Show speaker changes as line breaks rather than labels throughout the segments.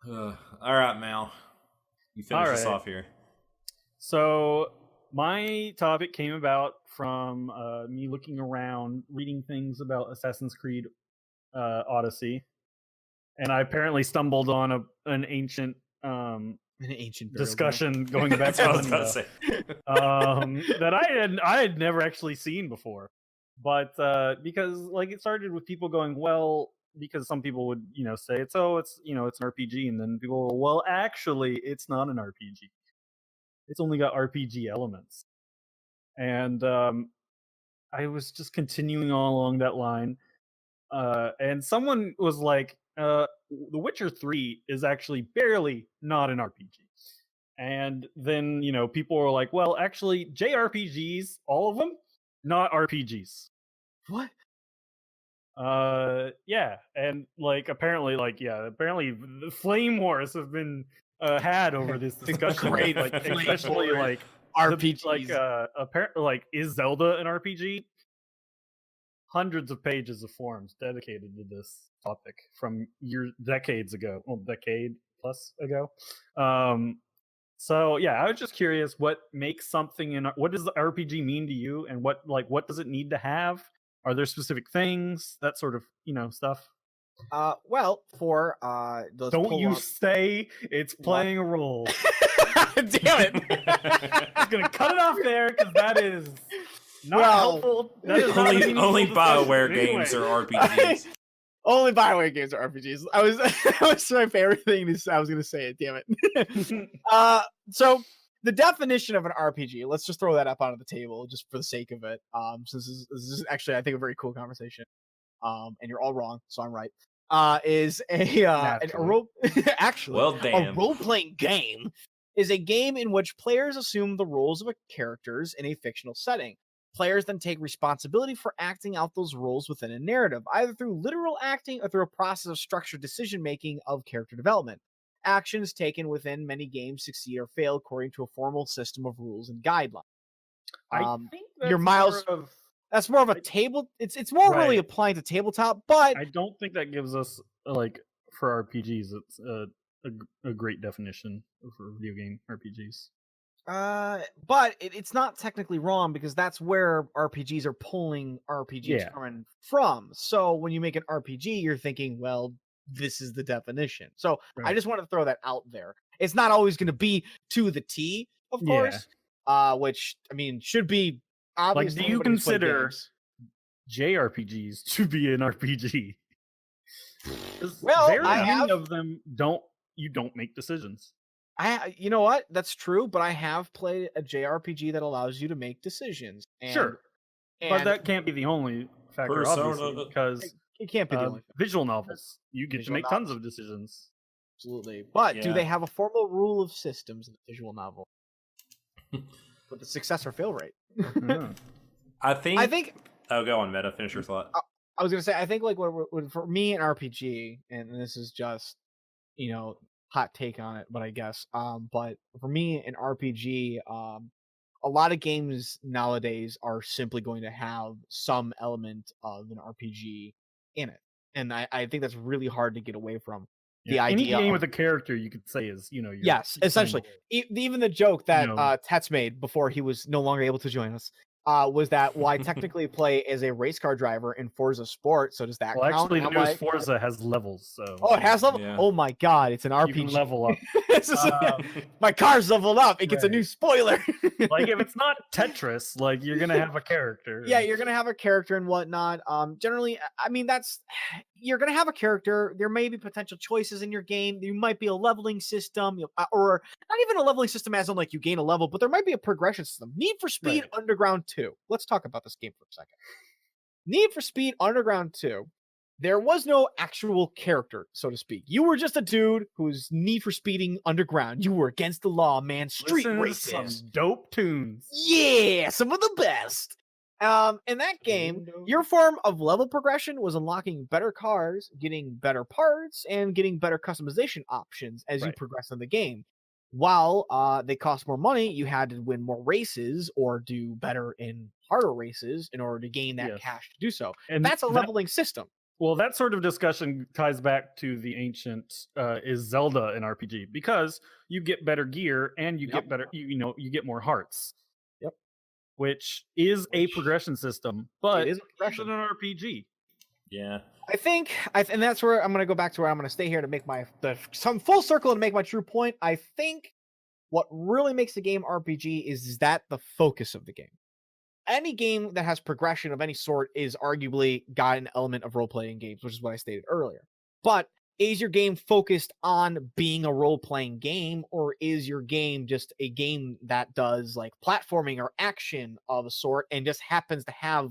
All right, Mal. You
All
finish this
right.
off here.
So my topic came about from me looking around, reading things about Assassin's Creed Odyssey, and I apparently stumbled on an ancient
An ancient burial
discussion going back
That's what I was about to
millennia
say.
that I had never actually seen before. But because like it started with people going, well, because some people would say it's it's an RPG, and then people, well, actually it's not an RPG. It's only got RPG elements. And I was just continuing on along that line. And someone was like, The Witcher 3 is actually barely not an RPG. And then, people were like, well, actually, JRPGs, all of them, not RPGs.
What?
Yeah. And apparently the flame wars have been had over this discussion.
Great
Especially
RPGs.
Apparently, is Zelda an RPG? Hundreds of pages of forums dedicated to this topic from decades ago, decade plus ago. So yeah, I was just curious, what makes something what does the RPG mean to you, and what does it need to have? Are there specific things, that sort of stuff?
Well, for
don't you say it's playing a role?
Damn it!
I'm gonna cut it off there because that is not helpful. That is not
only BioWare games are RPGs.
Only BioWare games are RPGs. That was my favorite thing I was gonna say it. Damn it. So the definition of an RPG, let's just throw that up onto the table just for the sake of it. Since this is actually, I think, a very cool conversation. And you're all wrong, so I'm right. Is a role actually
well, damn.
A role-playing game is a game in which players assume the roles of characters in a fictional setting. Players then take responsibility for acting out those roles within a narrative, either through literal acting or through a process of structured decision-making of character development. Actions taken within many games succeed or fail according to a formal system of rules and guidelines.
I think that's
your Miles. That's more of a table. It's more
right.
really applying to tabletop, but
I don't think that gives us for RPGs. It's a great definition for video game RPGs.
But it's not technically wrong, because that's where RPGs are pulling RPGs from. So when you make an RPG, you're thinking, well, this is the definition. So I just want to throw that out there. It's not always going to be to the T, of course. Which, I mean, should be obvious.
Do you consider JRPGs to be an RPG?
Well,
many of them don't make decisions.
You know what? That's true, but I have played a JRPG that allows you to make decisions.
Sure, but that can't be the only factor, obviously, because
it can't be the only factor.
Visual novels. You get to make tons of decisions.
Absolutely, but do they have a formal rule of systems in the visual novel with the success or fail rate?
I think. Oh, go on, Meta. Finish your thought.
I was gonna say, I think for me an RPG, and this is just hot take on it, but I guess but for me an RPG, a lot of games nowadays are simply going to have some element of an RPG in it, and I think that's really hard to get away from. The idea
any game with a character, you could say, is
yes, essentially. Even the joke that Tets made before he was no longer able to join us was that, well, I technically play as a race car driver in Forza Sport, so does that count?
Actually, the newest Forza has levels, so...
Oh, it has levels? Yeah. Oh my god, it's an RPG.
You can level up.
My car's leveled up, it gets a new spoiler!
If it's not Tetris, you're gonna have a character.
Yeah, you're gonna have a character and whatnot. Generally, I mean, you're gonna have a character, there may be potential choices in your game, there might be a leveling system, or not even a leveling system as in you gain a level, but there might be a progression system. Need for Speed Underground 2. Let's talk about this game for a second. Need for Speed Underground 2. There was no actual character, so to speak. You were just a dude who's Need for Speeding Underground. You were against the law, man. Street races.
Some dope tunes.
Yeah, some of the best. In that game, your form of level progression was unlocking better cars, getting better parts, and getting better customization options as you progress in the game. While they cost more money, you had to win more races or do better in harder races in order to gain that cash to do so. And that's a leveling system.
Well, that sort of discussion ties back to the ancient is Zelda an RPG, because you get better gear and you get better you get more hearts.
Yep.
Which is a progression system, but
it is a progression.
Isn't an RPG.
Yeah.
I think, and that's where I'm going to go back to where I'm going to stay here to make some full circle and make my true point. I think what really makes the game RPG is that the focus of the game. Any game that has progression of any sort is arguably got an element of role-playing games, which is what I stated earlier. But is your game focused on being a role-playing game, or is your game just a game that does like platforming or action of a sort and just happens to have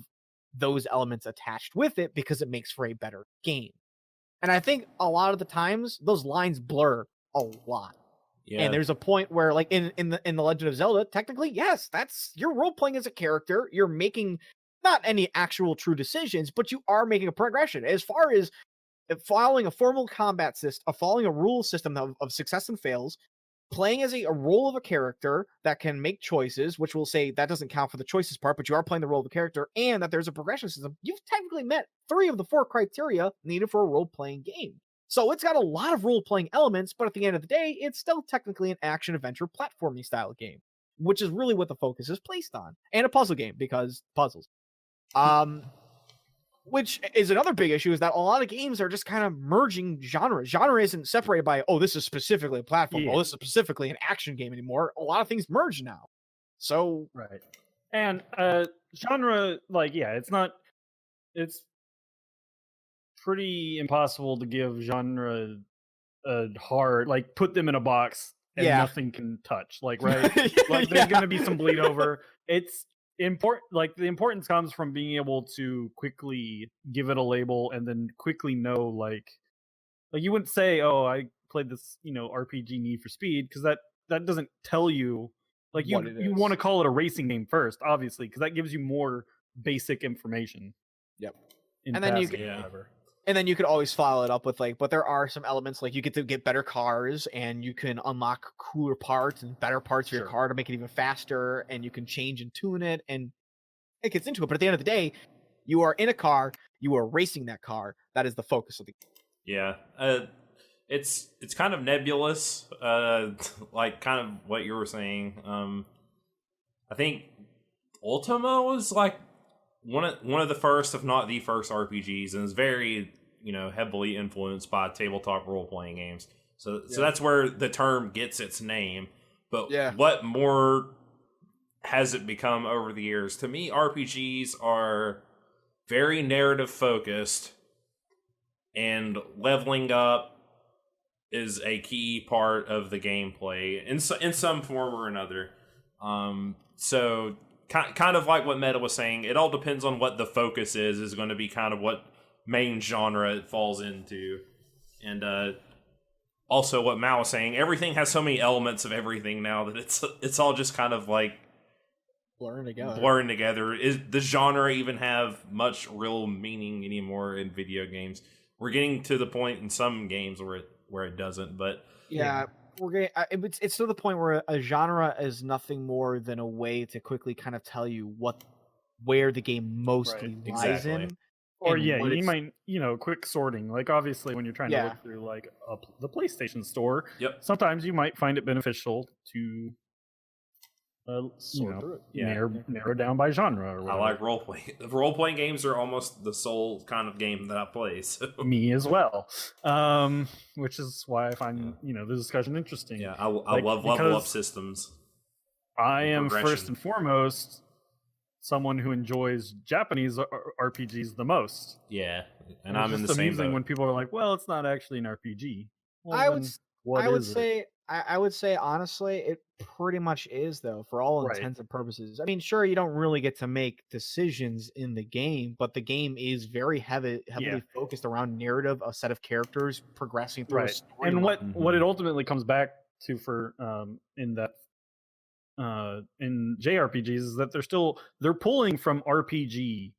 those elements attached with it because it makes for a better game? And I think a lot of the times those lines blur a lot. Yeah. And there's a point where, like in the Legend of Zelda, technically, yes, that's you're role playing as a character. You're making not any actual true decisions, but you are making a progression. As far as following a formal combat system, following a rule system of success and fails, playing as a role of a character that can make choices, which will say that doesn't count for the choices part, but you are playing the role of a character, and that there's a progression system. You've technically met 3 of the 4 criteria needed for a role playing game. So it's got a lot of role-playing elements, but at the end of the day, it's still technically an action-adventure platforming style game, which is really what the focus is placed on. And a puzzle game, because puzzles. Which is another big issue, is that a lot of games are just kind of merging genres. Genre isn't separated by, oh, this is specifically a platform, oh, this is specifically an action game anymore. A lot of things merge now. So...
Right. And genre, like, yeah, it's pretty impossible to give genre a hard, like, put them in a box and nothing can touch, like, right? Like, there's gonna be some bleed over. It's important, like, the importance comes from being able to quickly give it a label and then quickly know, like you wouldn't say, oh, I played this RPG Need for Speed, because that doesn't tell you, like, you want to call it a racing game first, obviously, because that gives you more basic information.
Yep. And then you And then you could always follow it up with, like, but there are some elements, like you get to get better cars and you can unlock cooler parts and better parts for your car to make it even faster, and you can change and tune it, and it gets into it. But at the end of the day, you are in a car, you are racing that car. That is the focus of the game.
Yeah. It's kind of nebulous, like kind of what you were saying. I think Ultima was like one of the first, if not the first, RPGs, and is very heavily influenced by tabletop role playing games. So that's where the term gets its name. But what more has it become over the years? To me, RPGs are very narrative focused, and leveling up is a key part of the gameplay in some form or another. So kind of like what Meta was saying, it all depends on what the focus is going to be kind of what main genre it falls into. And also what Mao was saying, everything has so many elements of everything now that it's all just kind of like blurring together. Is the genre even have much real meaning anymore in video games? We're getting to the point in some games where it doesn't, but
we're getting, it's to the point where a genre is nothing more than a way to quickly kind of tell you where the game mostly lies in.
Or you might, quick sorting. Like, obviously, when you're trying to look through like the PlayStation Store, sometimes you might find it beneficial to narrow down by genre. Or
I like role playing. Role playing games are almost the sole kind of game that I play. So.
Me as well, which is why I find the discussion interesting.
Yeah, I love level up systems.
I am first and foremost someone who enjoys Japanese RPGs the most.
Yeah, and I'm in the same boat.
When people are like, "Well, it's not actually an RPG." Well,
I would say honestly, it pretty much is, though, for all intents and purposes. I mean, sure, you don't really get to make decisions in the game, but the game is very heavily focused around narrative, a set of characters progressing through a story.
And what it ultimately comes back to for in JRPGs is that they're pulling from RPG,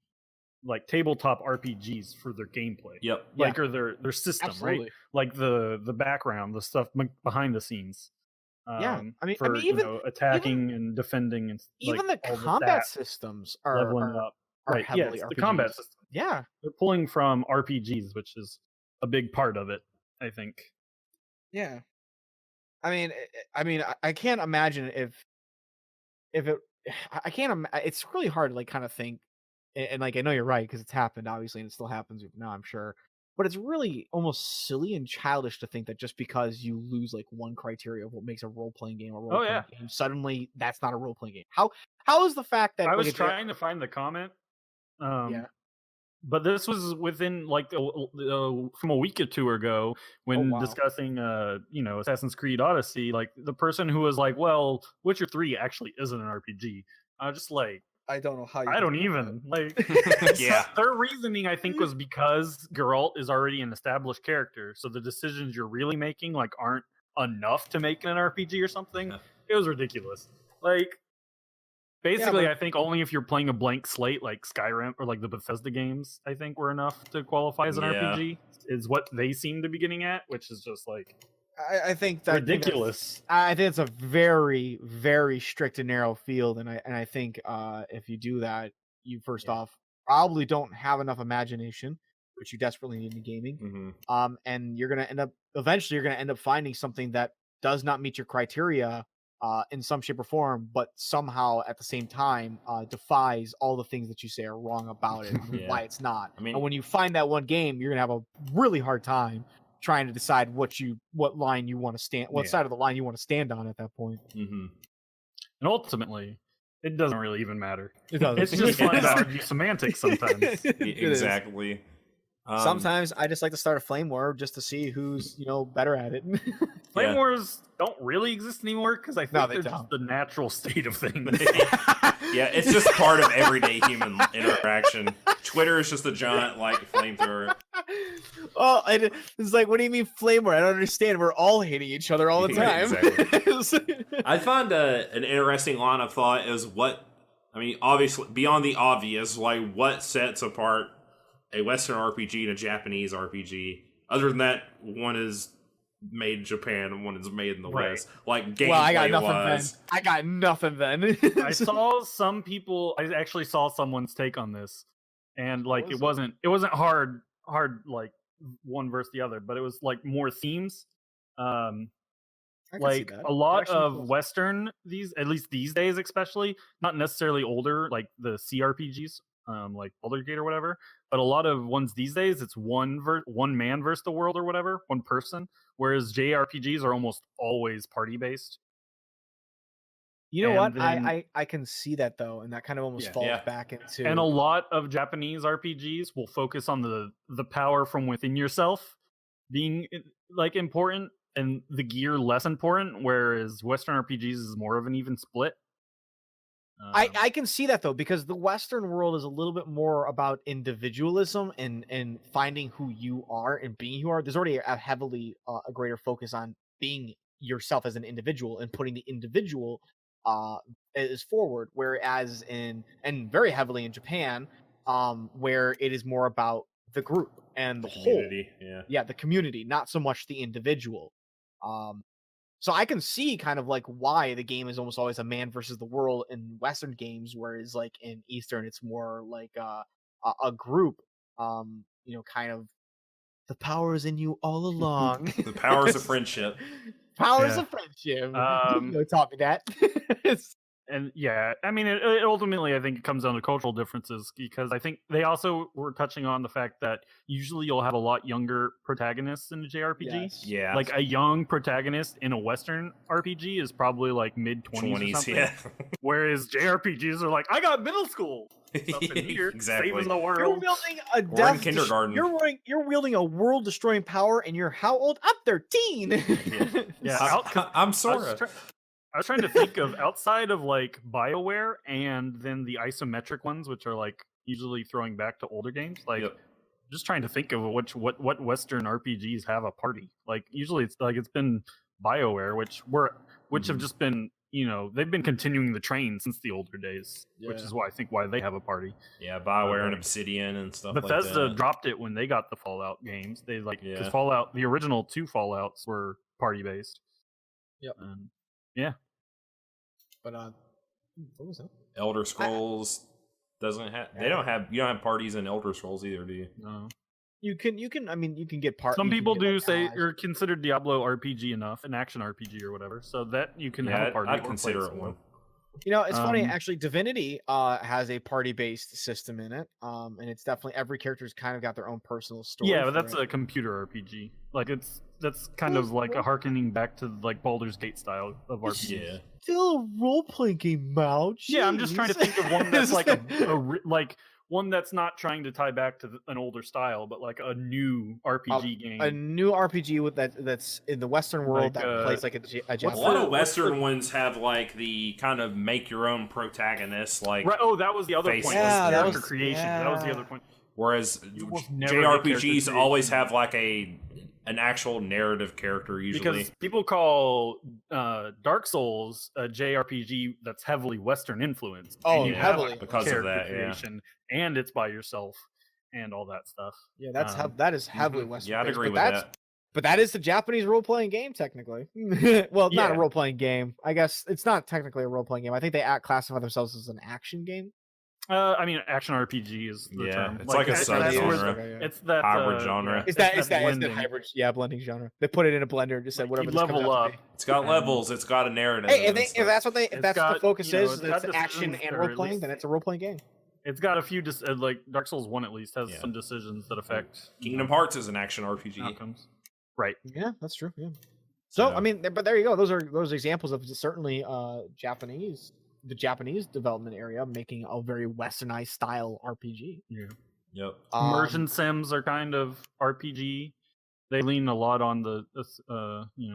like tabletop RPGs, for their gameplay. Or their system. Absolutely. Right? Like the background, the stuff behind the scenes.
I mean,
even attacking and defending, and
even the combat systems are
leveling up.
Are heavily RPGs.
The combat system.
Yeah.
They're pulling from RPGs, which is a big part of it, I think.
Yeah. I mean, I can't imagine if it. I can't. It's really hard to like kind of think, and like I know you're right because it's happened obviously, and it still happens now. I'm sure, but it's really almost silly and childish to think that just because you lose like one criteria of what makes a role playing game a role playing game, suddenly that's not a role playing game. How is the fact that
I
like,
was trying to find the comment.
yeah.
But this was within like from a week or two ago when
wow.
discussing Assassin's Creed Odyssey. Like the person who was like, "Well, Witcher 3 actually isn't an RPG." I was just like,
I don't know how you.
I don't even like.
Yeah.
Their reasoning, I think, was because Geralt is already an established character, so the decisions you're really making like aren't enough to make it an RPG or something. It was ridiculous. Like. Basically, I think only if you're playing a blank slate like Skyrim or like the Bethesda games, I think were enough to qualify as an RPG, is what they seem to be getting at, which is just like
I think that
ridiculous.
I think it's a very, very strict and narrow field, and I think if you do that, you first off probably don't have enough imagination, which you desperately need in gaming. And you're gonna eventually end up finding something that does not meet your criteria in some shape or form, but somehow at the same time defies all the things that you say are wrong about it, why it's not. I mean, and when you find that one game, you're gonna have a really hard time trying to decide what line you want to stand, what side of the line you want to stand on at that point.
And ultimately, it doesn't really even matter.
It doesn't.
It's just fun to argue semantics sometimes.
Exactly.
Sometimes I just like to start a flame war just to see who's better at it.
Flame wars don't really exist anymore because I think they're just the natural state of things.
Yeah, it's just part of everyday human interaction. Twitter is just a giant like flamethrower.
Oh, it's like, what do you mean flame war? I don't understand. We're all hating each other all the time.
Exactly. I find an interesting line of thought is obviously beyond the obvious, like what sets apart a Western RPG and a Japanese RPG. Other than that, one is made in Japan and one is made in the West. Like gameplay
I got nothing then.
I saw some people. I actually saw someone's take on this, and like it wasn't hard like one versus the other, but it was like more themes. Like a lot of Western at least these days, especially not necessarily older, like the CRPGs. Like Baldur's Gate or whatever, but a lot of ones these days it's one man versus the world or whatever, one person, whereas JRPGs are almost always party based.
You know what? I can see that though, and that kind of almost falls back into.
And a lot of Japanese RPGs will focus on the power from within yourself being like important, and the gear less important, whereas Western RPGs is more of an even split.
I can see that though, because the Western world is a little bit more about individualism and finding who you are and being who you are. There's already a heavily a greater focus on being yourself as an individual and putting the individual is forward, whereas and very heavily in Japan, where it is more about the group and the community, the community, not so much the individual. So I can see kind of like why the game is almost always a man versus the world in Western games, whereas like in Eastern it's more like a group. Kind of the power is in you all along.
The powers of friendship.
Powers of friendship. Taught me that.
And I mean, it ultimately, I think it comes down to cultural differences, because I think they also were touching on the fact that usually you'll have a lot younger protagonists in a JRPG.
Yes.
Yeah.
Like a young protagonist in a Western RPG is probably like mid-20s or something. Yeah. Whereas JRPGs are like, I got middle school. Here,
exactly.
Saving the world.
You're wielding a death
kindergarten.
You're wielding a world-destroying power, and you're how old? I'm 13.
I'm Sora.
I was trying to think of outside of like BioWare and then the isometric ones, which are like usually throwing back to older games. Like, just trying to think of what Western RPGs have a party. Like usually it's been BioWare, which have just been they've been continuing the train since the older days, which is why they have a party.
Yeah, BioWare and Obsidian and stuff.
Bethesda
like that.
dropped it when they got the Fallout games. They because Fallout, the original 2 Fallouts were party based.
Yep.
Yeah.
But what was that?
Elder Scrolls doesn't have. They don't have. You don't have parties in Elder Scrolls either, do you?
No.
You can. I mean, you can get
Some people do
like,
say or consider Diablo RPG enough, an action RPG or whatever, so that you can have a party.
I'd consider it one.
You know, it's funny actually. Divinity has a party-based system in it, and it's definitely every character's kind of got their own personal story.
Yeah, but that's a computer RPG. Like that's kind of like a harkening back to like Baldur's Gate style of RPG.
Yeah.
Still a role-playing game, Mao.
Yeah, I'm just trying to think of one that's like like one that's not trying to tie back to an older style, but like a new RPG game.
A new RPG with that's in the Western world
Like,
that plays like a
A
Japanese.
lot of Western ones have like the kind of make your own protagonist, like
Right. Oh, that was the other point.
faceless
Yeah, that
Character
was-
creation. That was the other point.
whereas
almost never get character
JRPGs always
creation.
have like an actual narrative character usually.
Because people call Dark Souls a JRPG that's heavily Western influenced.
Oh,
and you have
heavily.
Because of
character
that, yeah.
creation, and it's by yourself and all that stuff.
Yeah, that's
Um,
that is heavily Western.
Yeah, I'd
based,
agree
but
with
that's,
that.
But that is the Japanese role-playing game, technically. Well, not a
Yeah.
role-playing game. I guess it's not technically a role-playing game. I think they classify themselves as an action game.
I mean, action RPG is the
Yeah,
term.
it's like a
that's where
subgenre.
the- It's that
Hybrid genre.
Is that
blending.
hybrid? Yeah, blending genre. They put it in a blender and just said
Like,
whatever.
you
this comes
level
out to
up.
be.
It's got levels. It's got a narrative.
Hey,
and
if
stuff.
that's what they, if
It's
that's
got,
what the focus
you know,
is,
it's
it's
got
action
decisions
and
that are at
role-playing,
least-
then it's a role-playing game.
It's got a few like Dark Souls 1 at least has
Yeah.
some decisions that affect
Kingdom Hearts is an action RPG.
outcomes. Right.
Yeah, that's true. Yeah. So
Yeah.
I mean, but there you go. Those examples of certainly the Japanese development area making a very westernized style RPG.
Yeah.
Yep.
Immersion sims are kind of RPG. They lean a lot on the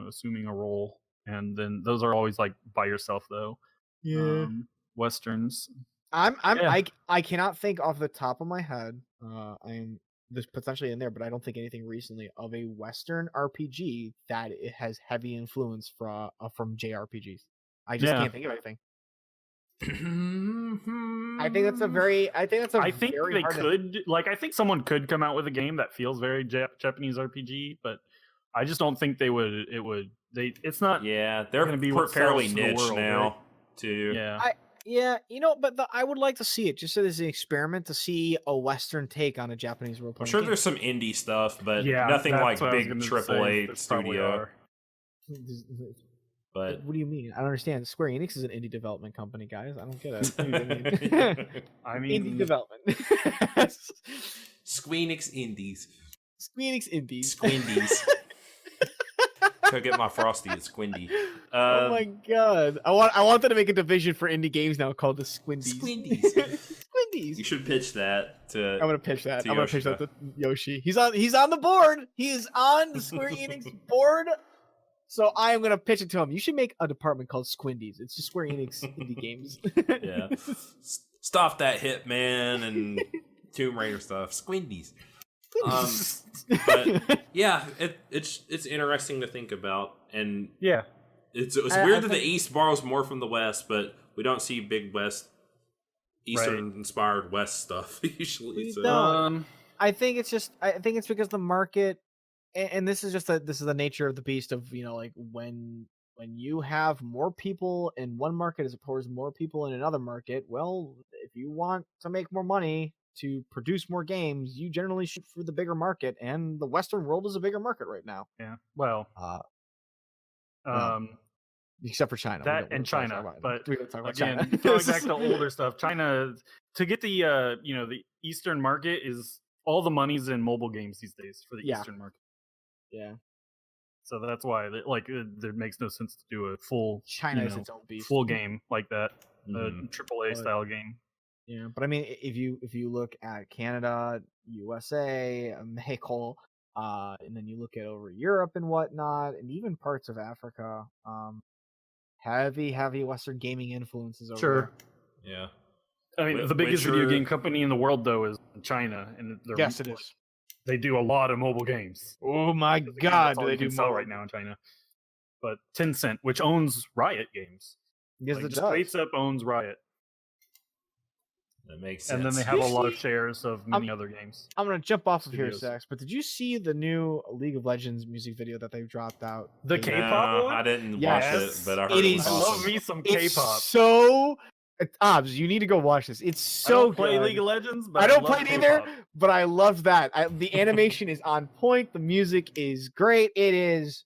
assuming a role, and then those are always like by yourself though. Westerns.
I cannot think off the top of my head. There's potentially in there, but I don't think anything recently of a Western RPG that it has heavy influence from JRPGs. I just can't think of anything. I think that's a very. I think
I
they
could like. I think someone could come out with a game that feels very Japanese RPG, but I just don't think they would. It's not.
Yeah, they're
gonna be what
fairly
sells to the
niche
world,
now,
right?
too.
Yeah.
Yeah, but I would like to see it just as an experiment to see a Western take on a Japanese role
I'm
playing
sure
game.
there's some indie stuff, but
Yeah,
nothing
that's
like
what I was
big
gonna say,
AAA
there probably
studio.
are.
But
What do you mean? I don't understand. Square Enix is an indie development company, guys. I don't get it. What do you mean?
I mean,
Indie development.
Squeenix Indies.
Square Enix indies.
Squindies. Go get my Frosty at Squindy.
Oh my god! I wanted to make a division for indie games now called the Squindies.
Squindies.
Squindies.
You should pitch that to.
I'm gonna pitch that.
to
I'm gonna pitch that
Yoshida.
to Yoshi. He's on the board. He is on the Square Enix board. So I am gonna pitch it to him. You should make a department called Squindies. It's just Square Enix indie games.
Yeah. Stop that Hitman and Tomb Raider stuff. Squindies. But yeah, it's interesting to think about, and
yeah.
it's
I
weird that the
think-
East borrows more from the West, but we don't see big West, Eastern inspired West stuff usually.
We
So.
don't. I think it's because the market, and this is the nature of the beast of like when you have more people in one market as opposed to more people in another market. Well, if you want to make more money to produce more games, you generally shoot for the bigger market, and the Western world is a bigger market right now.
Yeah. Well.
Except for China.
That and China, but
we don't talk about
again,
China.
going back to older stuff, China to get the the Eastern market is all the money's in mobile games these days for the
Yeah.
Eastern market.
Yeah,
So that's why there makes no sense to do a full
China is its own beast.
full game like that,
Mhm.
AAA
But-
style game.
Yeah, but I mean, if you look at Canada, USA, Mexico, and then you look at over Europe and whatnot, and even parts of Africa, heavy Western gaming influences over
Sure.
Yeah.
I mean, the biggest video game company in the world though is China, and
there. Yes, it is.
They do a lot of mobile games.
Oh my
Because, again,
god,
that's all
do
you
they do
can sell
more
right now in China? But Tencent, which owns Riot Games,
Yes,
like,
it
just
does.
straight up owns Riot,
That makes sense.
and then they have a lot of shares of many other games.
I'm gonna jump off of here,
Studios.
Sax. But did you see the new League of Legends music video that they've dropped out?
The K-pop one?
I didn't
Yes.
watch it, but I heard
It
it was
is-
I
awesome.
love me some
It's
K-pop.
so Obs, you need to go watch this. It's
I
so
don't play
good.
League of Legends, but
I don't
love
play it either,
K-pop.
but I loved that. The animation is on point. The music is great. It is.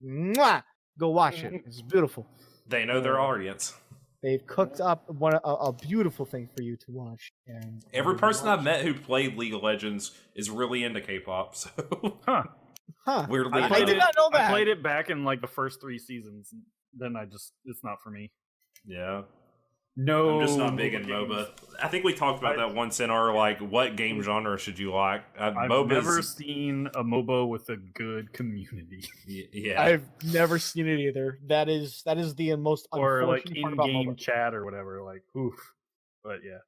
Mwah! Go watch it. It's beautiful.
They know their audience.
They've cooked up a beautiful thing for you to watch. And
Every person I've met who played League of Legends is really into K-pop. So, weirdly
I
enough.
did not know that.
I played it back in like the first 3 seasons. Then it's not for me.
Yeah.
No,
I'm just not big in MOBA. I think we talked about that once in our what game genre should you like?
I've never seen a MOBA with a good community.
Yeah,
I've never seen it either. That is the most
or like
unfortunate part about
in-game
MOBA.
chat or whatever. Like, oof. But yeah.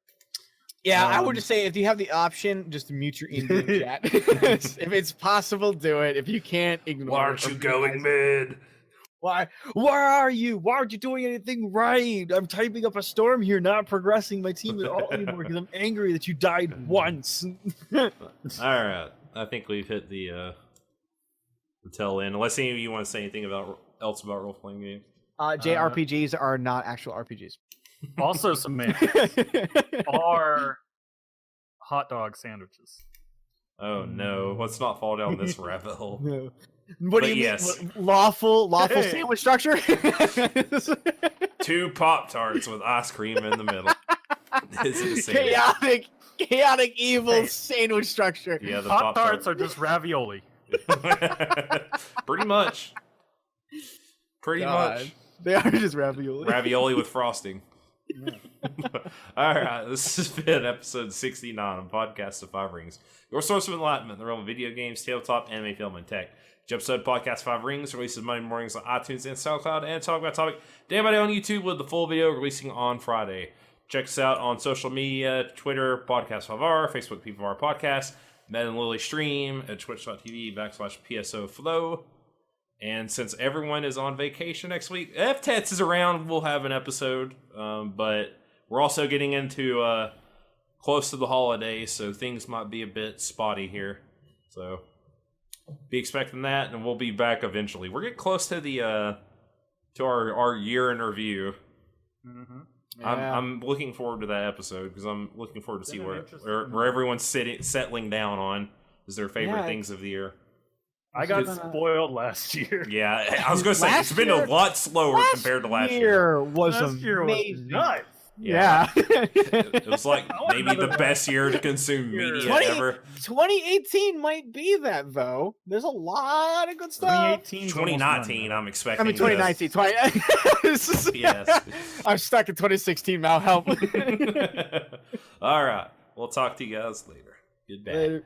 Yeah, I would just say if you have the option, just mute your in-game chat. If it's possible, do it. If you can't, ignore it.
Why aren't you going mid?
Why? Where are you? Why aren't you doing anything right? I'm typing up a storm here, not progressing my team at all anymore because I'm angry that you died once.
All right, I think we've hit the tail end. Unless any of you want to say anything else about role playing games.
JRPGs are not actual RPGs.
Also, semantics are hot dog sandwiches.
Oh no, let's not fall down this rabbit hole.
No. What do you mean? Lawful sandwich structure?
2 Pop-Tarts with ice cream in the middle.
Chaotic evil sandwich structure.
Yeah, the
Pop-Tarts are just ravioli.
Pretty much.
They are just ravioli.
Ravioli with frosting. All right, this has been episode 69 of Podcast of 5 Rings, your source of enlightenment in the realm of video games, tabletop, anime, film, and tech. Each episode Podcast 5 Rings releases Monday mornings on iTunes and SoundCloud, and talk about topic day by day on YouTube, with the full video releasing on Friday. Check us out on social media: Twitter, Podcast5R, Facebook, P5R Podcast, Matt and Lily stream at twitch.tv/PSOFlow. And since everyone is on vacation next week, if Tets is around, we'll have an episode. But we're also getting into close to the holidays, so things might be a bit spotty here. So be expecting that, and we'll be back eventually. We're getting close to the to our year in review.
Mm-hmm.
Yeah.
I'm looking forward to that episode because I'm looking forward to see where everyone's settling down on is their favorite things of the year.
I got spoiled last year.
Yeah, I was going to say, it's been a lot slower compared to last year.
Last year was
nuts.
Yeah.
It was like maybe the best year to consume media ever.
2018 might be that, though. There's a lot of good stuff.
2019, I'm expecting.
I mean, 2019.
Yes.
I'm stuck in 2016, Mal. Help.
All right. We'll talk to you guys later. Goodbye.
Later.